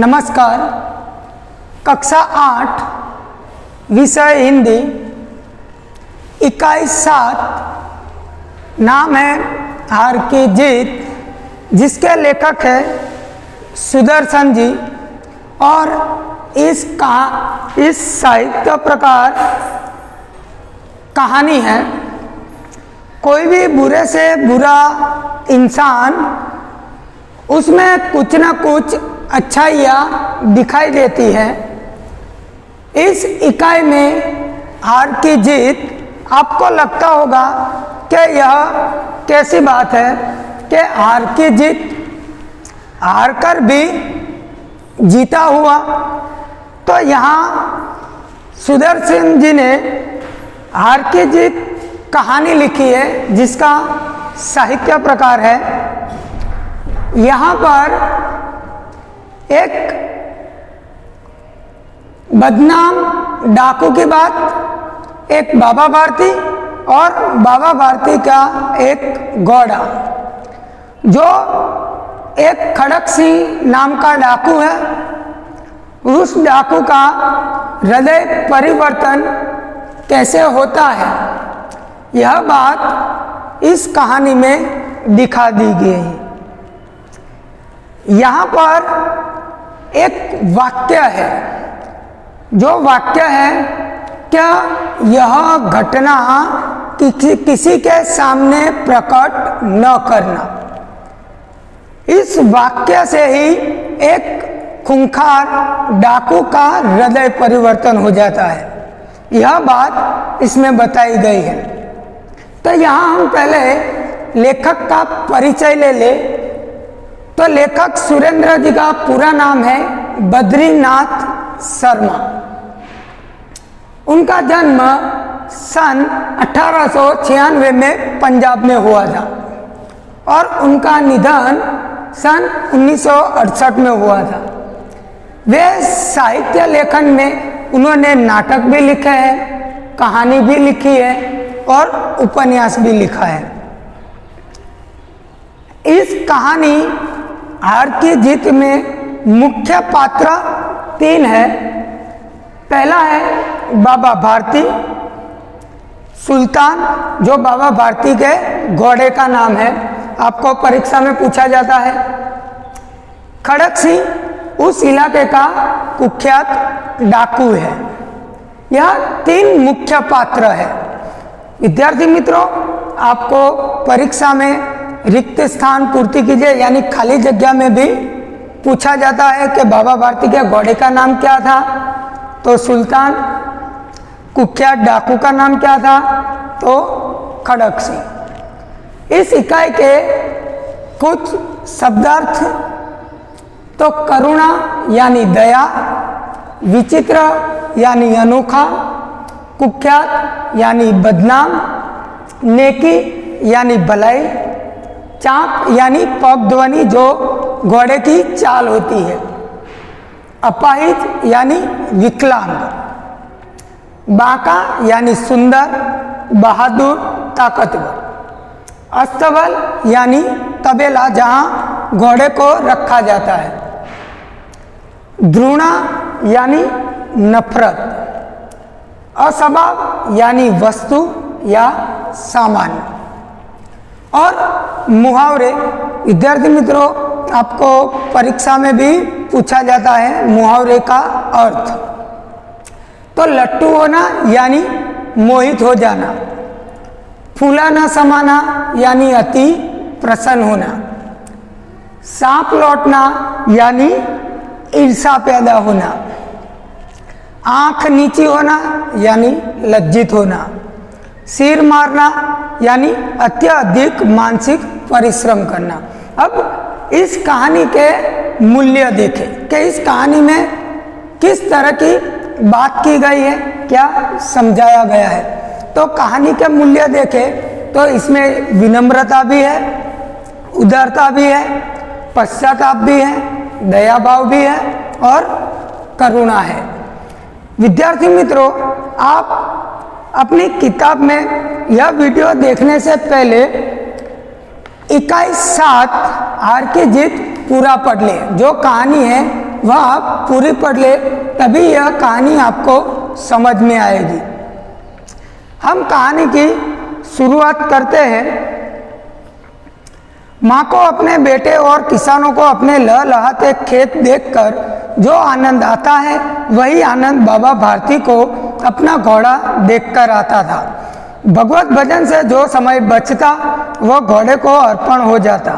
नमस्कार। कक्षा 8 विषय हिंदी, इकाई 7। नाम है हार की जीत, जिसके लेखक है सुदर्शन जी। और इस साहित्य प्रकार कहानी है। कोई भी बुरे से बुरा इंसान, उसमें कुछ न कुछ अच्छाइयाँ दिखाई देती है। इस इकाई में हार की जीत आपको लगता होगा कि यह कैसी बात है कि हार की जीत, हार कर भी जीता हुआ। तो यहाँ सुदर्शन जी ने हार की जीत कहानी लिखी है, जिसका साहित्य प्रकार है। यहाँ पर एक बदनाम डाकू की बात, एक बाबा भारती और बाबा भारती का एक घोड़ा, जो एक खड़क सिंह नाम का डाकू है। उस डाकू का हृदय परिवर्तन कैसे होता है, यह बात इस कहानी में दिखा दी गई है। यहाँ पर एक वाक्य है, जो वाक्य है, क्या यह घटना किसी के सामने प्रकट न करना। इस वाक्य से ही एक खूंखार डाकू का हृदय परिवर्तन हो जाता है। यह बात इसमें बताई गई है। तो यहाँ हम पहले लेखक का परिचय ले ले। तो लेखक सुरेंद्र जी का पूरा नाम है बद्रीनाथ शर्मा। उनका जन्म सन 1896 में पंजाब में हुआ था और उनका निधन सन 1968 में हुआ था। वे साहित्य लेखन में उन्होंने नाटक भी लिखे हैं, कहानी भी लिखी है और उपन्यास भी लिखा है। इस कहानी हार की जीत में मुख्य पात्र 3 है। पहला है बाबा भारती, सुल्तान, जो बाबा भारती के घोड़े का नाम है, आपको परीक्षा में पूछा जाता है। खड़क सिंह उस इलाके का कुख्यात डाकू है। यह 3 मुख्य पात्र है। विद्यार्थी मित्रों, आपको परीक्षा में रिक्त स्थान पूर्ति कीजिए, यानी खाली जगह में भी पूछा जाता है कि बाबा भारती के घोड़े का नाम क्या था, तो सुल्तान। कुख्यात डाकू का नाम क्या था, तो खड़क सिंह। इस इकाई के कुछ शब्दार्थ तो करुणा यानी दया, विचित्र यानी अनोखा, कुख्यात यानी बदनाम, नेकी यानी भलाई, चाप यानी पगध्वनि, जो घोड़े की चाल होती है, अपाहिज यानी विकलांग, बांका यानी सुंदर, बहादुर, ताकतवर, अस्तबल यानी तबेला जहां घोड़े को रखा जाता है, द्रोणा यानी नफरत, असबाब यानी वस्तु या सामान्य। और मुहावरे, विद्यार्थी मित्रों, आपको परीक्षा में भी पूछा जाता है मुहावरे का अर्थ। तो लट्टू होना यानी मोहित हो जाना, फूला न समाना यानी अति प्रसन्न होना, सांप लौटना यानी ईर्षा पैदा होना, आंख नीची होना यानी लज्जित होना, सिर मारना यानी अत्यधिक मानसिक परिश्रम करना। अब इस कहानी के मूल्य देखें कि इस कहानी में किस तरह की बात की गई है, क्या समझाया गया है। तो कहानी के मूल्य देखें तो इसमें विनम्रता भी है, उदारता भी है, पश्चाताप भी है, दया भाव भी है और करुणा है। विद्यार्थी मित्रों, आप अपनी किताब में यह वीडियो देखने से पहले इकाई 7 हार की जीत पूरा पढ़ ले। जो कहानी है वह आप पूरी पढ़ ले, तभी यह कहानी आपको समझ में आएगी। हम कहानी की शुरुआत करते हैं। माँ को अपने बेटे और किसानों को अपने लहलहाते खेत देखकर जो आनंद आता है, वही आनंद बाबा भारती को अपना घोड़ा देखकर आता था। भगवत भजन से जो समय बचता वह घोड़े को अर्पण हो जाता।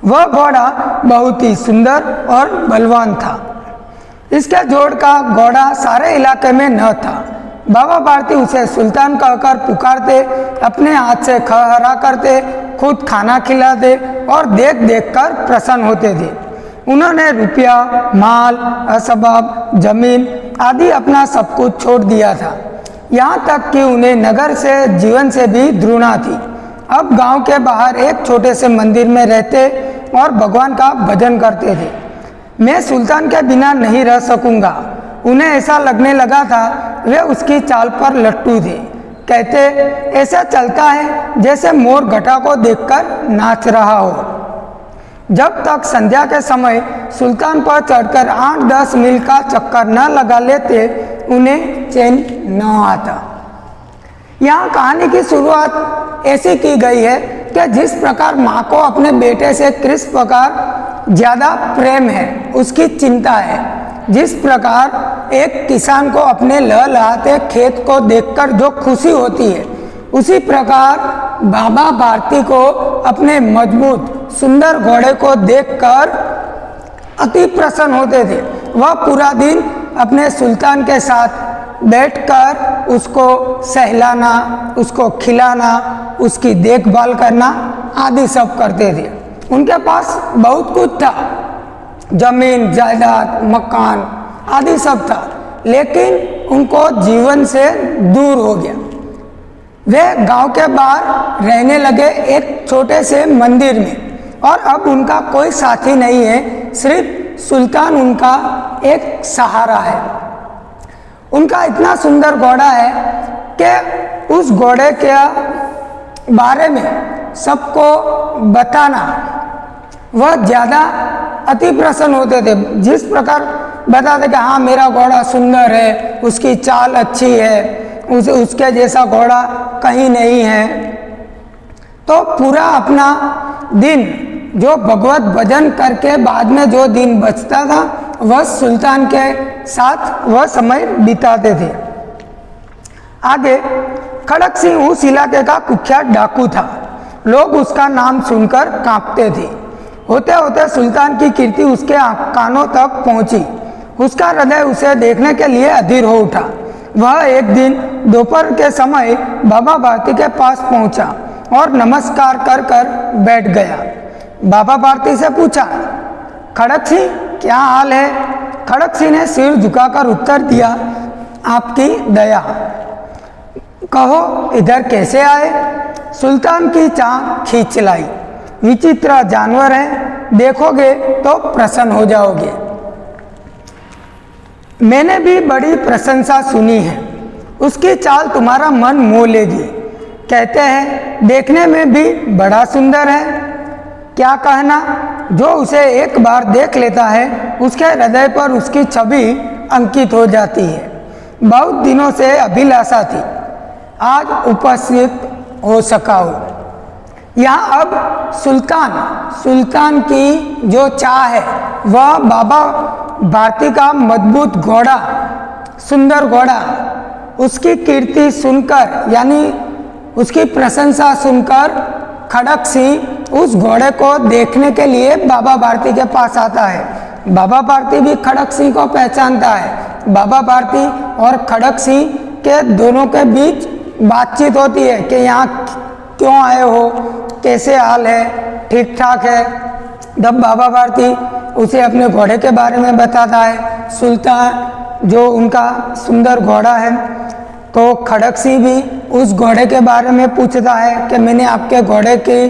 वह घोड़ा बहुत ही सुंदर और बलवान था। इसके जोड़ का घोड़ा सारे इलाके में न था। बाबा भारती उसे सुल्तान कहकर पुकारते, अपने हाथ से खहरा करते, खुद खाना खिलाते और देख देख कर प्रसन्न होते थे। उन्होंने रुपया, माल, असबाब, जमीन आदि अपना सब कुछ छोड़ दिया था। यहाँ तक कि उन्हें नगर से जीवन से भी घृणा थी। अब गांव के बाहर एक छोटे से मंदिर में रहते और भगवान का भजन करते थे। मैं सुल्तान के बिना नहीं रह सकूंगा। उन्हें ऐसा लगने लगा था वे उसकी चाल पर लट्टू थे। कहते, ऐसा चलता है जैसे मोर घटा को देखकर नाच रहा हो। जब तक संध्या के समय सुल्तान पर चढ़कर 8-10 मील का चक्कर न लगा लेते, उन्हें चैन न आता। यहाँ कहानी की शुरुआत ऐसी की गई है कि जिस प्रकार माँ को अपने बेटे से किस प्रकार ज़्यादा प्रेम है, उसकी चिंता है, जिस प्रकार एक किसान को अपने लहलहाते खेत को देखकर जो खुशी होती है, उसी प्रकार बाबा भारती को अपने मजबूत सुंदर घोड़े को देखकर अति प्रसन्न होते थे। वह पूरा दिन अपने सुल्तान के साथ बैठकर उसको सहलाना, उसको खिलाना, उसकी देखभाल करना आदि सब करते थे। उनके पास बहुत कुछ था, जमीन, जायदाद, मकान आदि सब था, लेकिन उनको जीवन से दूर हो गया। वे गांव के बाहर रहने लगे एक छोटे से मंदिर में, और अब उनका कोई साथी नहीं है, सिर्फ सुल्तान उनका एक सहारा है। उनका इतना सुंदर घोड़ा है कि उस घोड़े के बारे में सबको बताना वह ज़्यादा अति प्रसन्न होते थे। जिस प्रकार बताते कि हाँ मेरा घोड़ा सुंदर है, उसकी चाल अच्छी है, उसके जैसा घोड़ा कहीं नहीं है, तो पूरा अपना दिन जो भगवत भजन करके बाद में जो दिन बचता था, वह सुल्तान के साथ वह समय बिताते थे। आगे खड़क सिंह उस इलाके का कुख्यात डाकू था। लोग उसका नाम सुनकर कांपते थे। होते होते सुल्तान की कीर्ति उसके कानों तक पहुंची। उसका हृदय उसे देखने के लिए अधीर हो उठा। वह एक दिन दोपहर के समय बाबा भारती के पास पहुंचा और नमस्कार कर कर बैठ गया। बाबा भारती से पूछा, खड़क सिंह क्या हाल है? खड़क सिंह ने सिर झुकाकर उत्तर दिया, आपकी दया। कहो इधर कैसे आए? सुल्तान की चाह खींच लाई। विचित्र जानवर है, देखोगे तो प्रसन्न हो जाओगे। मैंने भी बड़ी प्रशंसा सुनी है। उसकी चाल तुम्हारा मन मोह लेगी। कहते हैं देखने में भी बड़ा सुंदर है। क्या कहना, जो उसे एक बार देख लेता है उसके हृदय पर उसकी छवि अंकित हो जाती है। बहुत दिनों से अभिलाषा थी, आज उपस्थित हो सका हो। यहाँ अब सुल्तान की जो चाह है वह बाबा भारती का मजबूत घोड़ा, सुंदर घोड़ा, उसकी कीर्ति सुनकर यानी उसकी प्रशंसा सुनकर खड़क सिंह उस घोड़े को देखने के लिए बाबा भारती के पास आता है। बाबा भारती भी खड़क सिंह को पहचानता है। बाबा भारती और खड़क सिंह के दोनों के बीच बातचीत होती है कि यहाँ क्यों आए हो, कैसे हाल है, ठीक ठाक है। जब बाबा भारती उसे अपने घोड़े के बारे में बताता है, सुल्तान जो उनका सुंदर घोड़ा है, तो खड़क सिंह भी उस घोड़े के बारे में पूछता है कि मैंने आपके घोड़े की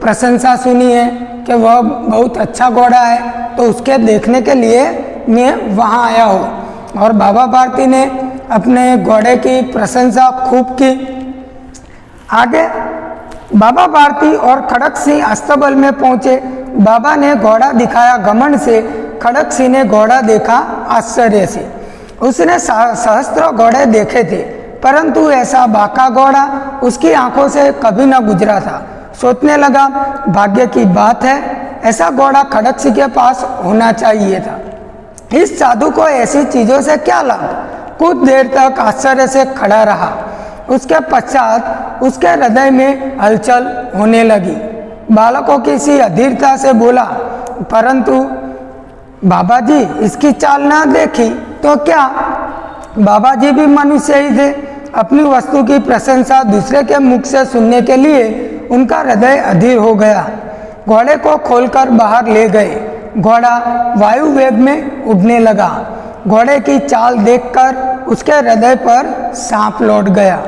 प्रशंसा सुनी है कि वह बहुत अच्छा घोड़ा है, तो उसके देखने के लिए मैं वहाँ आया हूँ। और बाबा भारती ने अपने घोड़े की प्रशंसा खूब की। आगे बाबा भारती और खड़क सिंह अस्तबल में पहुँचे। बाबा ने घोड़ा दिखाया। घमंड से खड़क सिंह ने घोड़ा देखा आश्चर्य से। उसने सहस्त्रों घोड़े देखे थे, परंतु ऐसा बाका घोड़ा उसकी आंखों से कभी न गुजरा था। सोचने लगा, भाग्य की बात है, ऐसा घोड़ा खड़क सिंह के पास होना चाहिए था। इस साधु को ऐसी चीजों से क्या लाभ? कुछ देर तक आश्चर्य से खड़ा रहा। उसके पश्चात उसके हृदय में हलचल होने लगी। बालकों की सी अधीरता से बोला, परंतु बाबा जी, इसकी चाल ना देखी तो क्या? बाबा जी भी मनुष्य ही थे। अपनी वस्तु की प्रशंसा दूसरे के मुख से सुनने के लिए उनका हृदय अधीर हो गया। घोड़े को खोलकर बाहर ले गए। घोड़ा वायु वेग में उड़ने लगा। घोड़े की चाल देखकर उसके हृदय पर सांप लौट गया।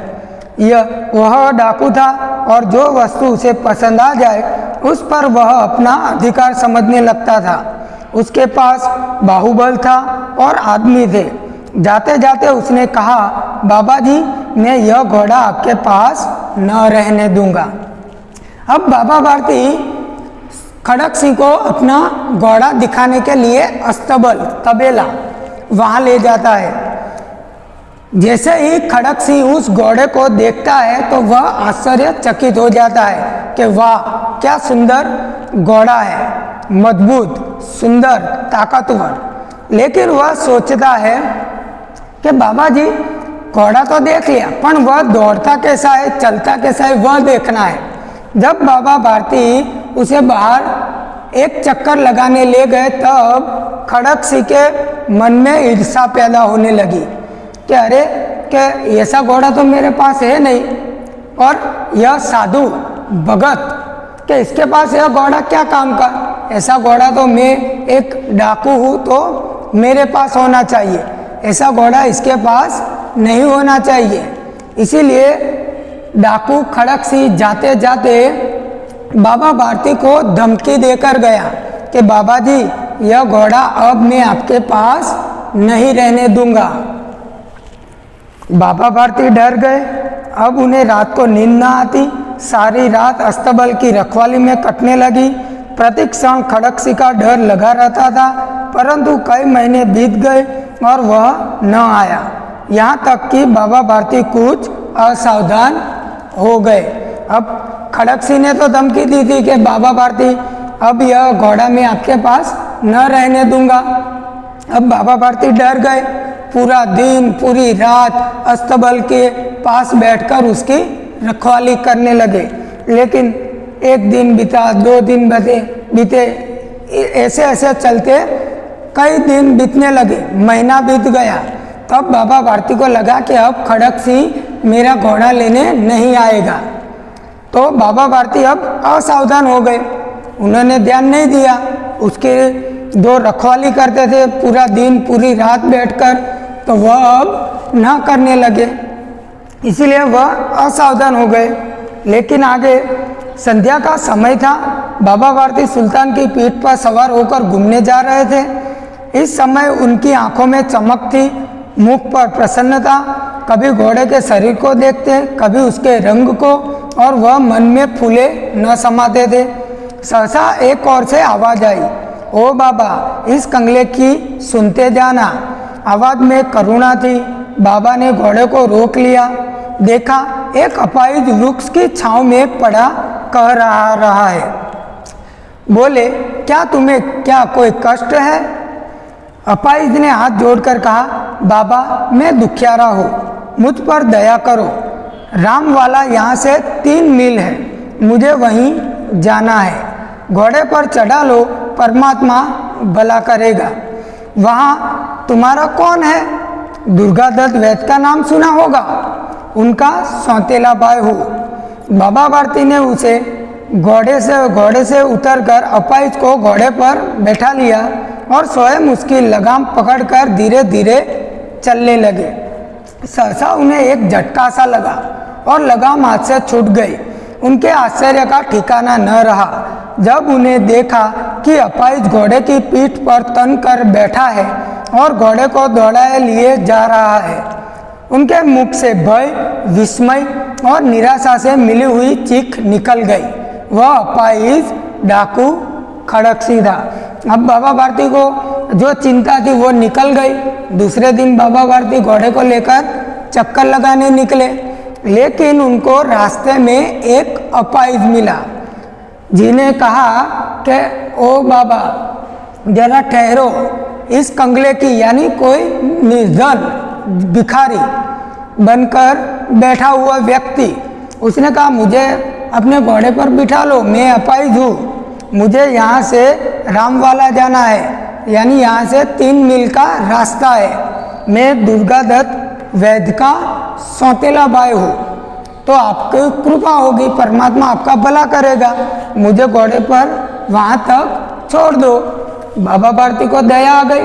वह डाकू था और जो वस्तु उसे पसंद आ जाए उस पर वह अपना अधिकार समझने लगता था। उसके पास बाहुबल था और आदमी थे। जाते जाते उसने कहा, बाबा जी, मैं यह घोड़ा आपके पास न रहने दूंगा। अब बाबा भारती खड़क सिंह को अपना घोड़ा दिखाने के लिए अस्तबल तबेला वहां ले जाता है। जैसे ही खड़क सिंह उस घोड़े को देखता है तो वह आश्चर्यचकित हो जाता है कि वाह, क्या सुंदर घोड़ा है, मजबूत, सुंदर, ताकतवर। लेकिन वह सोचता है कि बाबा जी, घोड़ा तो देख लिया, पर वह दौड़ता कैसा है, चलता कैसा है, वह देखना है। जब बाबा भारती उसे बाहर एक चक्कर लगाने ले गए तब खड़क सिंह के मन में ईर्ष्या पैदा होने लगी कि अरे, कि ऐसा घोड़ा तो मेरे पास है नहीं, और यह साधु भगत कि इसके पास यह घोड़ा क्या काम का? ऐसा घोड़ा तो मैं एक डाकू हूँ तो मेरे पास होना चाहिए, ऐसा घोड़ा इसके पास नहीं होना चाहिए। इसीलिए डाकू खड़क सिंह जाते जाते बाबा भारती को धमकी देकर गया कि बाबा जी, यह घोड़ा अब मैं आपके पास नहीं रहने दूंगा। बाबा भारती डर गए। अब उन्हें रात को नींद न आती। सारी रात अस्तबल की रखवाली में कटने लगी। प्रति क्षण खड़क सिंह का डर लगा रहता था, परंतु कई महीने बीत गए और वह न आया। यहाँ तक कि बाबा भारती कुछ असावधान हो गए। अब खड़क सिंह ने तो धमकी दी थी कि बाबा भारती, अब यह घोड़ा मैं आपके पास न रहने दूंगा। अब बाबा भारती डर गए। पूरा दिन, पूरी रात अस्तबल के पास बैठकर उसकी रखवाली करने लगे। लेकिन एक दिन बीता, 2 दिन बीते, ऐसे ऐसे चलते कई दिन बीतने लगे, महीना बीत गया। तब बाबा भारती को लगा कि अब खड़क सिंह मेरा घोड़ा लेने नहीं आएगा। तो बाबा भारती अब असावधान हो गए। उन्होंने ध्यान नहीं दिया। उसके जो रखवाली करते थे पूरा दिन, पूरी रात बैठकर, तो वह अब ना करने लगे। इसीलिए वह असावधान हो गए। लेकिन आगे संध्या का समय था। बाबा भारती सुल्तान की पीठ पर सवार होकर घूमने जा रहे थे। इस समय उनकी आंखों में चमक थी, मुख पर प्रसन्नता। कभी घोड़े के शरीर को देखते, कभी उसके रंग को, और वह मन में फूले न समाते थे। सहसा एक ओर से आवाज आई, ओ बाबा, इस कंगले की सुनते जाना। आवाज में करुणा थी। बाबा ने घोड़े को रोक लिया। देखा एक अपाहिज वृक्ष की छांव में पड़ा कह रहा है। बोले, क्या तुम्हें क्या कोई कष्ट है? अपाहिज ने हाथ जोड़कर कहा, बाबा, मैं दुखियारा हूँ, मुझ पर दया करो। राम वाला यहाँ से 3 मील है, मुझे वहीं जाना है। घोड़े पर चढ़ा लो, परमात्मा भला करेगा। वहाँ तुम्हारा कौन है? दुर्गादत्त वैद्य का नाम सुना होगा, उनका सौतेला भाई हूँ। बाबा भारती ने उसे घोड़े से उतरकर अपाहिज को घोड़े पर बैठा लिया और स्वयं उसकी लगाम पकड़कर धीरे धीरे चलने लगे। सहसा उन्हें एक झटका सा लगा और लगाम हाथ से छूट गई। उनके आश्चर्य का ठिकाना न रहा जब उन्हें देखा कि अपाहिज घोड़े की पीठ पर तन कर बैठा है और घोड़े को दौड़ाए लिए जा रहा है। उनके मुख से भय, विस्मय और निराशा से मिली हुई चीख निकल गई। वह अपाहिज डाकू खड़क सिंह था। अब बाबा भारती को जो चिंता थी वो निकल गई। दूसरे दिन बाबा भारती घोड़े को लेकर चक्कर लगाने निकले, लेकिन उनको रास्ते में एक अपाहिज मिला, जिन्हें कहा कि ओ बाबा जरा ठहरो। इस कंगले की यानी कोई निर्धन भिखारी बनकर बैठा हुआ व्यक्ति, उसने कहा मुझे अपने घोड़े पर बिठा लो, मैं अपाहिज हूँ, मुझे यहाँ से रामवाला जाना है, यानी यहाँ से 3 मील का रास्ता है, मैं दुर्गा दत्त वैद्य का सौतेला भाई हूँ, तो आपकी कृपा होगी, परमात्मा आपका भला करेगा, मुझे घोड़े पर वहाँ तक छोड़ दो। बाबा भारती को दया आ गई,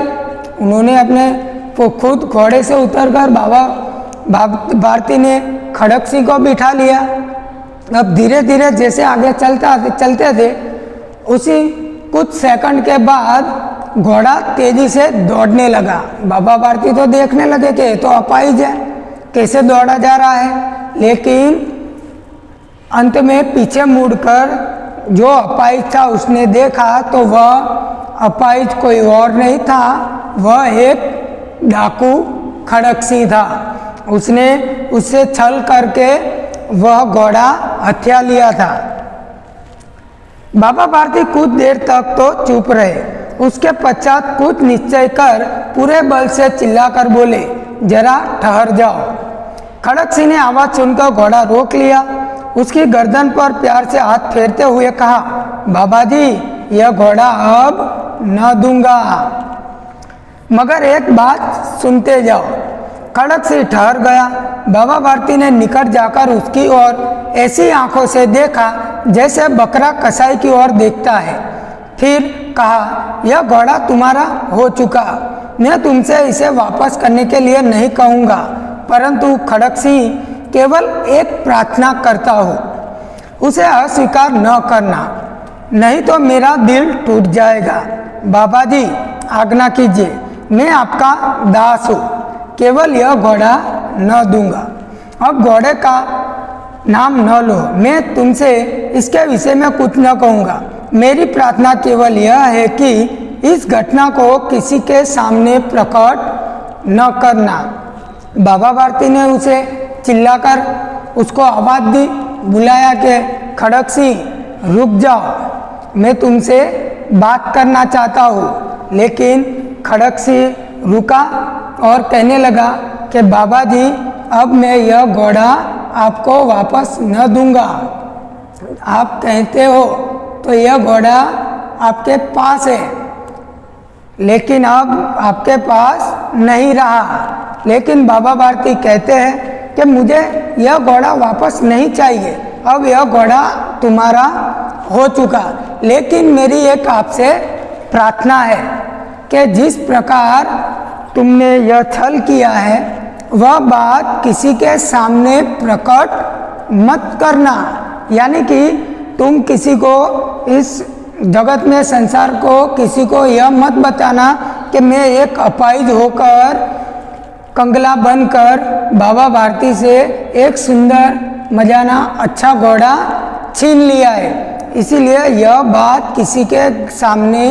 उन्होंने अपने को खुद घोड़े से उतरकर बाबा भारती ने खड़क सिंह को बिठा लिया। अब धीरे धीरे जैसे आगे चलते थे, उसी कुछ सेकंड के बाद घोड़ा तेजी से दौड़ने लगा। बाबा भारती तो देखने लगे कि तो अपाहिज है, कैसे दौड़ा जा रहा है, लेकिन अंत में पीछे मुड़कर जो अपाहिज था उसने देखा तो वह अपाहिज कोई और नहीं था, वह एक डाकू खड़क सिंह था। उसने उससे छल करके वह घोड़ा हथिया लिया था। बाबा भारती कुछ देर तक तो चुप रहे, उसके पश्चात कुछ निश्चय कर पूरे बल से चिल्लाकर बोले, जरा ठहर जाओ। खड़क सिंह ने आवाज सुनकर घोड़ा रोक लिया, उसकी गर्दन पर प्यार से हाथ फेरते हुए कहा, बाबा जी यह घोड़ा अब न दूंगा, मगर एक बात सुनते जाओ। खड़क सिंह ठहर गया। बाबा भारती ने निकट जाकर उसकी ओर ऐसी आंखों से देखा जैसे बकरा कसाई की ओर देखता है, फिर कहा, यह घोड़ा तुम्हारा हो चुका, मैं तुमसे इसे वापस करने के लिए नहीं कहूँगा, परंतु खड़क सिंह केवल एक प्रार्थना करता हूँ, उसे अस्वीकार न करना, नहीं तो मेरा दिल टूट जाएगा। बाबा जी आज्ञा कीजिए, मैं आपका दास हूँ, केवल यह घोड़ा न दूंगा। अब घोड़े का नाम न लो, मैं तुमसे इसके विषय में कुछ न कहूँगा, मेरी प्रार्थना केवल यह है कि इस घटना को किसी के सामने प्रकट न करना। बाबा भारती ने उसे चिल्लाकर उसको आवाज दी, बुलाया कि खड़क सिंह रुक जाओ, मैं तुमसे बात करना चाहता हूँ। लेकिन खड़क सिंह रुका और कहने लगा कि बाबा जी अब मैं यह घोड़ा आपको वापस न दूंगा, आप कहते हो तो यह घोड़ा आपके पास है, लेकिन अब आपके पास नहीं रहा। लेकिन बाबा भारती कहते हैं कि मुझे यह घोड़ा वापस नहीं चाहिए, अब यह घोड़ा तुम्हारा हो चुका, लेकिन मेरी एक आपसे प्रार्थना है कि जिस प्रकार तुमने यह छल किया है वह बात किसी के सामने प्रकट मत करना, यानी कि तुम किसी को इस जगत में संसार को किसी को यह मत बताना कि मैं एक अपाहिज होकर कंगला बनकर बाबा भारती से एक सुंदर मजाना अच्छा घोड़ा छीन लिया है, इसीलिए यह बात किसी के सामने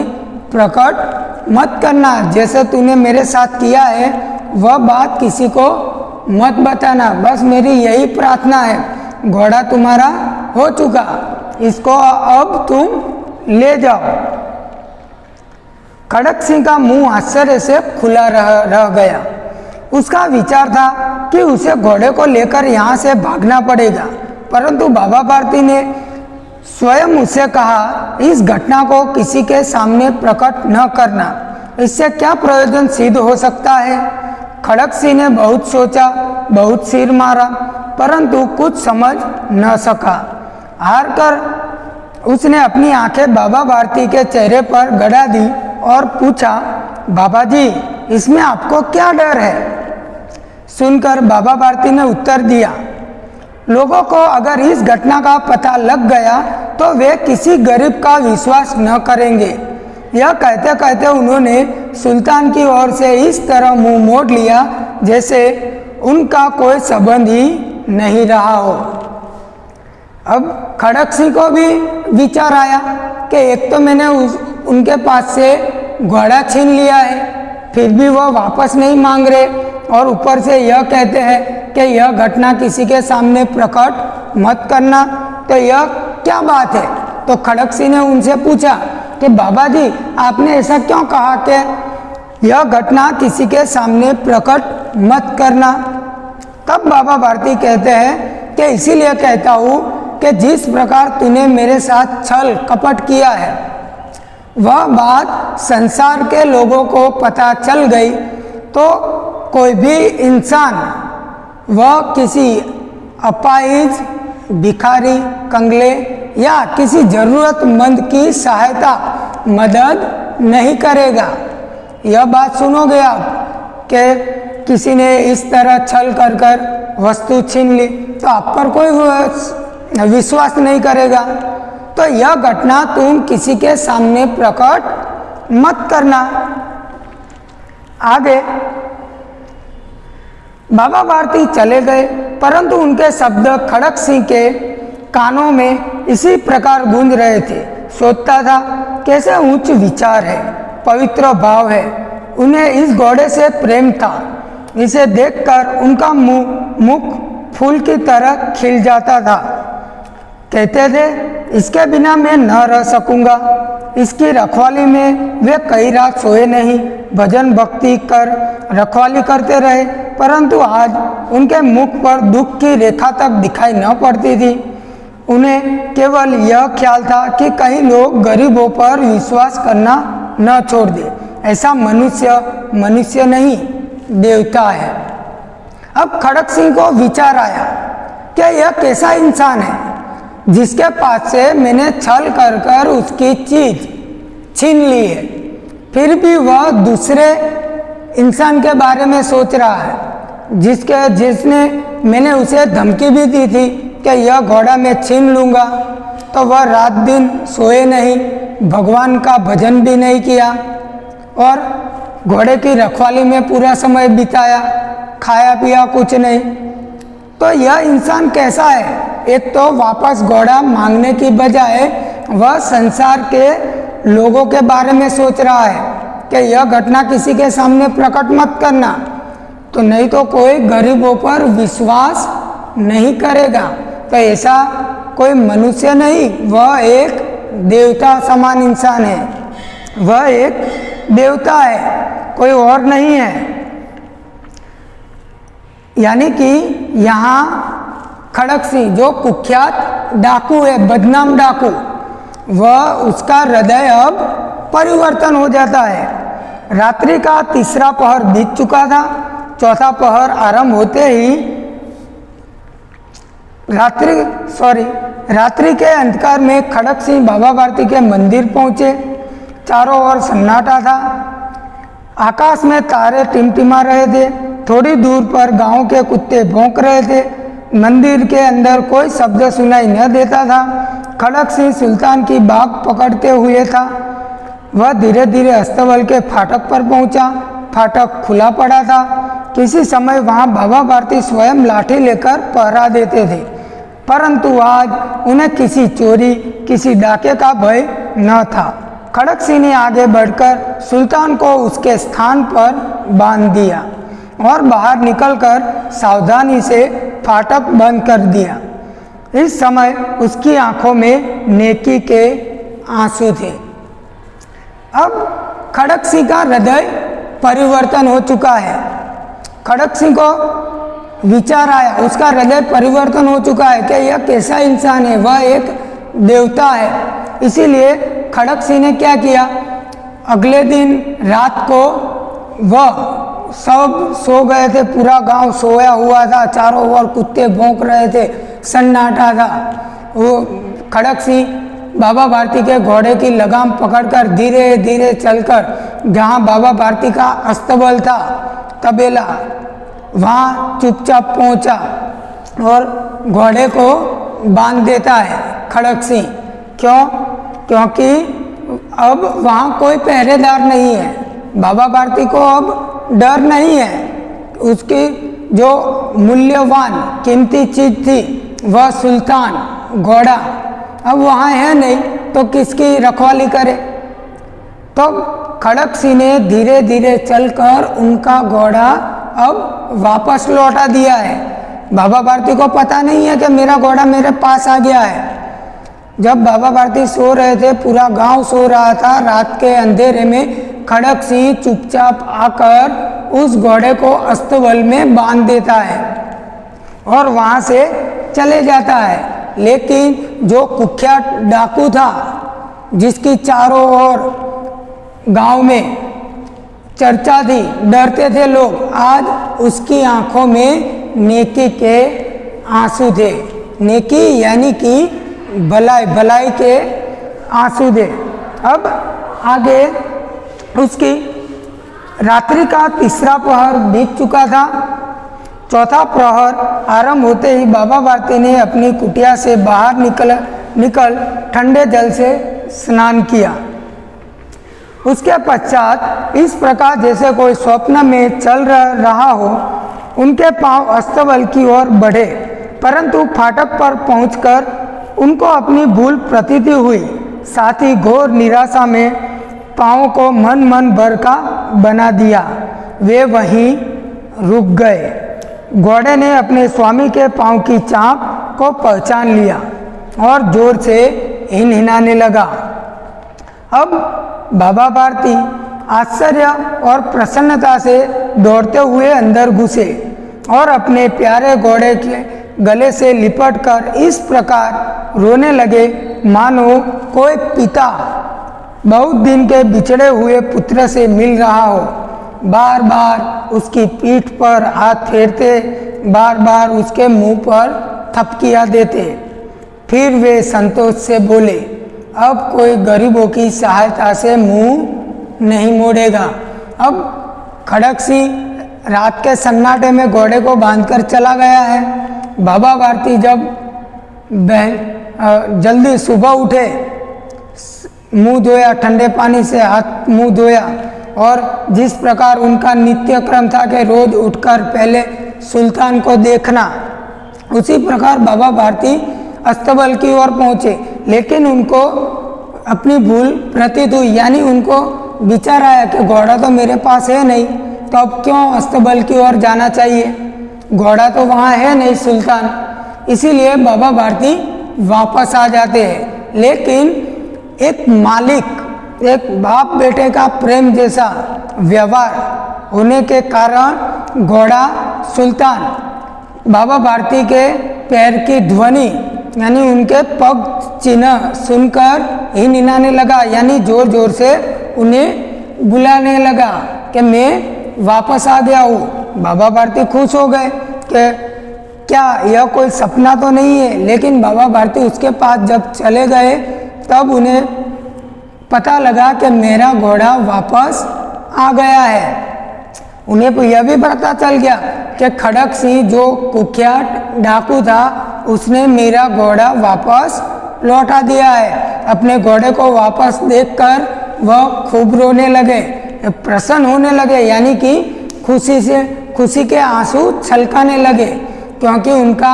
प्रकट मत करना, जैसे तूने मेरे साथ किया है वह बात किसी को मत बताना, बस मेरी यही प्रार्थना है। घोड़ा तुम्हारा हो चुका, इसको अब तुम ले जाओ। खड़क सिंह का मुंह आश्चर्य से खुला रह गया। उसका विचार था कि उसे घोड़े को लेकर यहाँ से भागना पड़ेगा, परंतु बाबा भारती ने स्वयं उससे कहा, इस घटना को किसी के सामने प्रकट न करना, इससे क्या प्रयोजन सिद्ध हो सकता है। खड़क सिंह ने बहुत सोचा, बहुत सिर मारा, परंतु कुछ समझ न सका। हार कर उसने अपनी आंखें बाबा भारती के चेहरे पर गड़ा दी और पूछा, बाबा जी इसमें आपको क्या डर है। सुनकर बाबा भारती ने उत्तर दिया, लोगों को अगर इस घटना का पता लग गया तो वे किसी गरीब का विश्वास न करेंगे। यह कहते कहते उन्होंने सुल्तान की ओर से इस तरह मुंह मोड़ लिया जैसे उनका कोई संबंध ही नहीं रहा हो। अब खड़क सिंह को भी विचार आया कि एक तो मैंने उनके पास से घोड़ा छीन लिया है, फिर भी वह वापस नहीं मांग रहे और ऊपर से यह कहते हैं कि यह घटना किसी के सामने प्रकट मत करना। तो यह क्या बात है? तो खड़क सिंह ने उनसे पूछा कि बाबा जी, आपने ऐसा क्यों कहा कि यह घटना किसी के सामने प्रकट मत करना? तब बाबा भारती कहते हैं कि इसीलिए कहता हूँ कि जिस प्रकार तूने मेरे साथ छल कपट किया है, वह बात संसार के लोगों को पता चल गई तो कोई भी इंसान, वह किसी अपाहिज, भिखारी, कंगले या किसी जरूरतमंद की सहायता मदद नहीं करेगा। यह बात सुनोगे आप कि किसी ने इस तरह छल कर कर वस्तु छीन ली तो आप पर कोई विश्वास नहीं करेगा। तो यह घटना तुम किसी के सामने प्रकट मत करना। आगे बाबा भारती चले गए, परंतु उनके शब्द खड़क सिंह के कानों में इसी प्रकार गूंज रहे थे। सोचता था कैसे उच्च विचार है, पवित्र भाव है। उन्हें इस घोड़े से प्रेम था। इसे देखकर उनका मुख फूल की तरह खिल जाता था। कहते थे इसके बिना मैं न रह सकूंगा। इसकी रखवाली में वे कई रात सोए नहीं, भजन भक्ति कर रखवाली करते रहे, परंतु आज उनके मुख पर दुख की रेखा तक दिखाई न पड़ती थी। उन्हें केवल यह ख्याल था कि कहीं लोग गरीबों पर विश्वास करना न छोड़ दे। ऐसा मनुष्य नहीं, देवता है। अब खड़क सिंह को विचार आया कि यह कैसा इंसान है जिसके पास से मैंने छल कर कर उसकी चीज छीन ली है, फिर भी वह दूसरे इंसान के बारे में सोच रहा है जिसने मैंने उसे धमकी भी दी थी कि यह घोड़ा मैं छीन लूँगा। तो वह रात दिन सोए नहीं, भगवान का भजन भी नहीं किया और घोड़े की रखवाली में पूरा समय बिताया, खाया पिया कुछ नहीं। तो यह इंसान कैसा है? एक तो वापस घोड़ा मांगने की बजाय वह संसार के लोगों के बारे में सोच रहा है कि यह घटना किसी के सामने प्रकट मत करना, तो नहीं तो कोई गरीबों पर विश्वास नहीं करेगा। तो ऐसा कोई मनुष्य नहीं, वह एक देवता समान इंसान है। वह एक देवता है, कोई और नहीं है। यानी कि यहाँ खड़क सिंह जो कुख्यात डाकू है, बदनाम डाकू, वह उसका हृदय अब परिवर्तन हो जाता है। रात्रि का तीसरा पहर बीत चुका था। चौथा पहर आरंभ होते ही रात्रि के अंधकार में खड़क सिंह बाबा भारती के मंदिर पहुंचे। चारों ओर सन्नाटा था। आकाश में तारे टिमटिमा रहे थे। थोड़ी दूर पर गांव के कुत्ते भौंक रहे थे। मंदिर के अंदर कोई शब्द सुनाई न देता था। खड़क सिंह सुल्तान की बाग पकड़ते हुए था। वह धीरे धीरे अस्तबल के फाटक पर पहुंचा। फाटक खुला पड़ा था। किसी समय वहां बाबा भारती स्वयं लाठी लेकर पहरा देते थे, परंतु आज उन्हें किसी चोरी, किसी डाके का भय न था। खड़क सिंह ने आगे बढ़कर सुल्तान को उसके स्थान पर बांध दिया और बाहर निकलकर सावधानी से फाटक बंद कर दिया। इस समय उसकी आंखों में नेकी के आंसू थे। अब खड़क सिंह का हृदय परिवर्तन हो चुका है। खड़क सिंह को विचार आया, उसका हृदय परिवर्तन हो चुका है कि यह कैसा इंसान है, वह एक देवता है। इसीलिए खड़क सिंह ने क्या किया, अगले दिन रात को वह सब सो गए थे, पूरा गांव सोया हुआ था, चारों ओर कुत्ते भौंक रहे थे, सन्नाटा था। वो खड़क सिंह बाबा भारती के घोड़े की लगाम पकड़कर धीरे धीरे चलकर जहाँ बाबा भारती का अस्तबल था, तबेला, वहाँ चुपचाप पहुँचा और घोड़े को बांध देता है खड़क सिंह। क्यों? क्योंकि अब वहाँ कोई पहरेदार नहीं है। बाबा भारती को अब डर नहीं है। उसकी जो मूल्यवान कीमती चीज थी वह सुल्तान घोड़ा अब वहाँ है नहीं, तो किसकी रखवाली करे। तो खड़क सिंह ने धीरे धीरे चलकर उनका घोड़ा अब वापस लौटा दिया है। बाबा भारती को पता नहीं है कि मेरा घोड़ा मेरे पास आ गया है। जब बाबा भारती सो रहे थे, पूरा गांव सो रहा था, रात के अंधेरे में खड़क सिंह चुपचाप आकर उस घोड़े को अस्तबल में बांध देता है और वहां से चले जाता है। लेकिन जो कुख्यात डाकू था, जिसकी चारों ओर गांव में चर्चा थी, डरते थे लोग, आज उसकी आंखों में नेकी के आंसू थे। नेकी यानी कि भलाई, भलाई के आंसू थे। अब आगे उसकी रात्रि का तीसरा प्रहर बीत चुका था। चौथा प्रहर आरंभ होते ही बाबा भारती ने अपनी कुटिया से बाहर निकल ठंडे जल से स्नान किया। उसके पश्चात इस प्रकार जैसे कोई स्वप्न में चल रहा हो, उनके पांव अस्तबल की ओर बढ़े, परंतु फाटक पर पहुंचकर उनको अपनी भूल प्रतीति हुई। साथ ही घोर निराशा में पांव को मन भर का बना दिया। वे वहीं रुक गए। घोड़े ने अपने स्वामी के पांव की चाप को पहचान लिया और जोर से हिनहिनाने लगा। अब बाबा भारती आश्चर्य और प्रसन्नता से दौड़ते हुए अंदर घुसे और अपने प्यारे घोड़े के गले से लिपटकर इस प्रकार रोने लगे मानो कोई पिता बहुत दिन के बिछड़े हुए पुत्र से मिल रहा हो। बार बार उसकी पीठ पर हाथ फेरते, बार बार उसके मुंह पर थपकियां देते। फिर वे संतोष से बोले, अब कोई गरीबों की सहायता से मुंह नहीं मोड़ेगा। अब खड़क सिंह रात के सन्नाटे में घोड़े को बांधकर चला गया है। बाबा भारती जब जल्दी सुबह उठे, मुंह धोया, ठंडे पानी से हाथ मुंह धोया और जिस प्रकार उनका नित्य क्रम था कि रोज उठकर पहले सुल्तान को देखना, उसी प्रकार बाबा भारती अस्तबल की ओर पहुंचे। लेकिन उनको अपनी भूल प्रतीत हुई, यानी उनको विचार आया कि घोड़ा तो मेरे पास है नहीं, तो अब क्यों अस्तबल की ओर जाना चाहिए, घोड़ा तो वहाँ है नहीं सुल्तान। इसीलिए बाबा भारती वापस आ जाते हैं। लेकिन एक मालिक, एक बाप बेटे का प्रेम जैसा व्यवहार होने के कारण घोड़ा सुल्तान बाबा भारती के पैर की ध्वनि यानी उनके पग चिन्ह सुनकर ही निनाने लगा, यानी जोर जोर से उन्हें बुलाने लगा कि मैं वापस आ गया हूँ। बाबा भारती खुश हो गए कि क्या यह कोई सपना तो नहीं है। लेकिन बाबा भारती उसके पास जब चले गए तब उन्हें पता लगा कि मेरा घोड़ा वापस आ गया है। उन्हें यह भी पता चल गया कि खड़क सिंह जो कुख्यात डाकू था, उसने मेरा घोड़ा वापस लौटा दिया है। अपने घोड़े को वापस देखकर वह खूब रोने लगे, प्रसन्न होने लगे, यानी कि खुशी के आंसू छलकाने लगे, क्योंकि उनका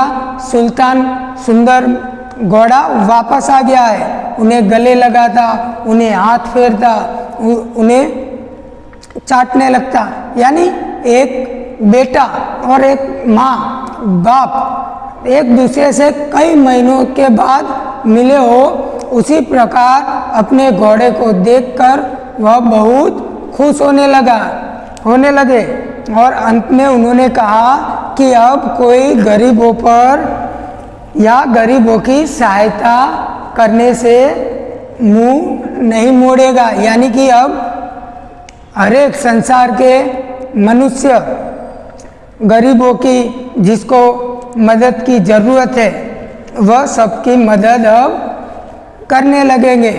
सुल्तान सुंदर घोड़ा वापस आ गया है। उन्हें गले लगाता, उन्हें हाथ फेरता, उन्हें चाटने लगता, यानी एक बेटा और एक माँ बाप एक दूसरे से कई महीनों के बाद मिले हो, उसी प्रकार अपने घोड़े को देखकर वह बहुत खुश होने लगे। और अंत में उन्होंने कहा कि अब कोई गरीबों पर या गरीबों की सहायता करने से मुंह नहीं मोड़ेगा, यानी कि अब हर एक संसार के मनुष्य गरीबों की जिसको मदद की ज़रूरत है वह सबकी मदद अब करने लगेंगे।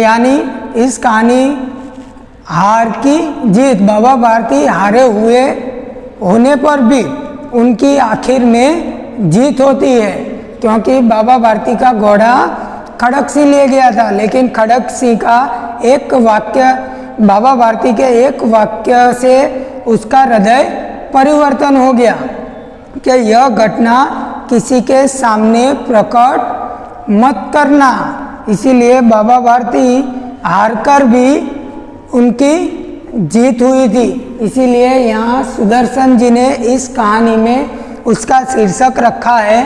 यानी इस कहानी हार की जीत, बाबा भारती हारे हुए होने पर भी उनकी आखिर में जीत होती है, क्योंकि बाबा भारती का घोड़ा खड़क सिंह ले गया था। लेकिन खड़क सिंह का एक वाक्य, बाबा भारती के एक वाक्य से उसका हृदय परिवर्तन हो गया कि यह घटना किसी के सामने प्रकट मत करना। इसीलिए बाबा भारती हारकर भी उनकी जीत हुई थी, इसीलिए यहाँ सुदर्शन जी ने इस कहानी में उसका शीर्षक रखा है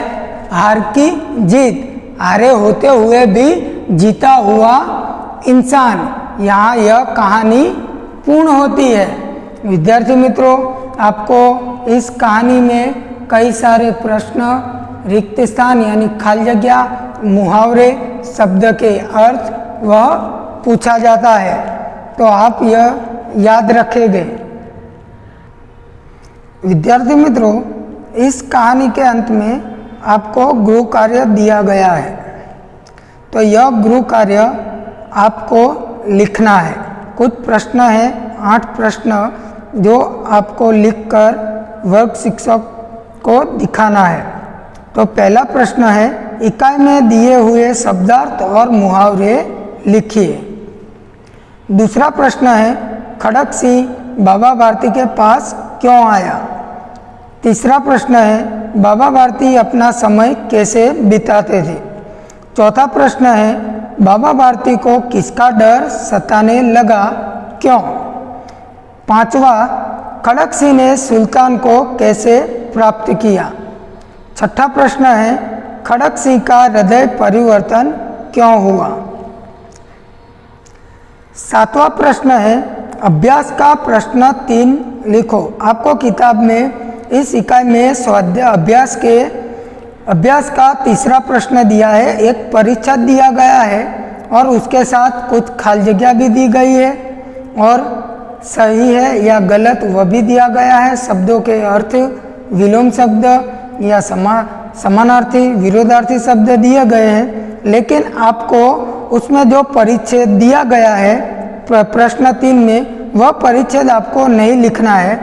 हार की जीत, हारे होते हुए भी जीता हुआ इंसान। यहाँ यह कहानी पूर्ण होती है। विद्यार्थी मित्रों, आपको इस कहानी में कई सारे प्रश्न, रिक्त स्थान यानी खाली जगह, मुहावरे, शब्द के अर्थ वह पूछा जाता है, तो आप यह याद रखेंगे। विद्यार्थी मित्रों, इस कहानी के अंत में आपको गृह कार्य दिया गया है, तो यह गृह कार्य आपको लिखना है। कुछ प्रश्न हैं, 8 प्रश्न, जो आपको लिखकर वर्ग शिक्षक को दिखाना है। तो पहला प्रश्न है, इकाई में दिए हुए शब्दार्थ और मुहावरे लिखिए। दूसरा प्रश्न है, खड़क सिंह बाबा भारती के पास क्यों आया। तीसरा प्रश्न है, बाबा भारती अपना समय कैसे बिताते थे। चौथा प्रश्न है, बाबा भारती को किसका डर सताने लगा, क्यों। पांचवा, खड़क सिंह ने सुल्तान को कैसे प्राप्त किया। छठा प्रश्न है, खड़क सिंह का हृदय परिवर्तन क्यों हुआ। सातवां प्रश्न है, अभ्यास का प्रश्न 3 लिखो। आपको किताब में इस इकाई में स्वाध्याय अभ्यास का तीसरा प्रश्न दिया है, एक परीक्षा दिया गया है और उसके साथ कुछ खाली जगह भी दी गई है और सही है या गलत वह भी दिया गया है। शब्दों के अर्थ, विलोम शब्द या समानार्थी, विरोधार्थी शब्द दिए गए हैं, लेकिन आपको उसमें जो परिच्छेद दिया गया है प्रश्न 3 में, वह परिच्छेद आपको नहीं लिखना है।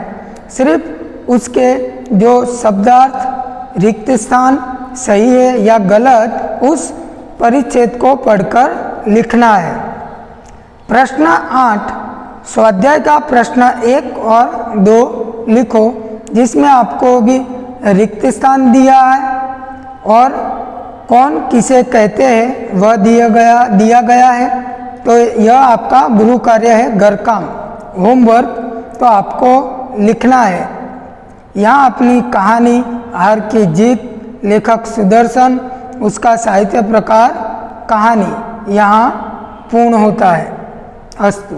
सिर्फ उसके जो शब्दार्थ, रिक्त स्थान सही है या गलत, उस परिच्छेद को पढ़कर लिखना है। प्रश्न 8, स्वाध्याय का प्रश्न 1 और 2 लिखो, जिसमें आपको भी रिक्त स्थान दिया है और कौन किसे कहते हैं वह दिया गया है। तो यह आपका गृह कार्य है, घर काम, होमवर्क, तो आपको लिखना है। यहाँ अपनी कहानी हार की जीत, लेखक सुदर्शन, उसका साहित्य प्रकार कहानी यहाँ पूर्ण होता है। अस्तु।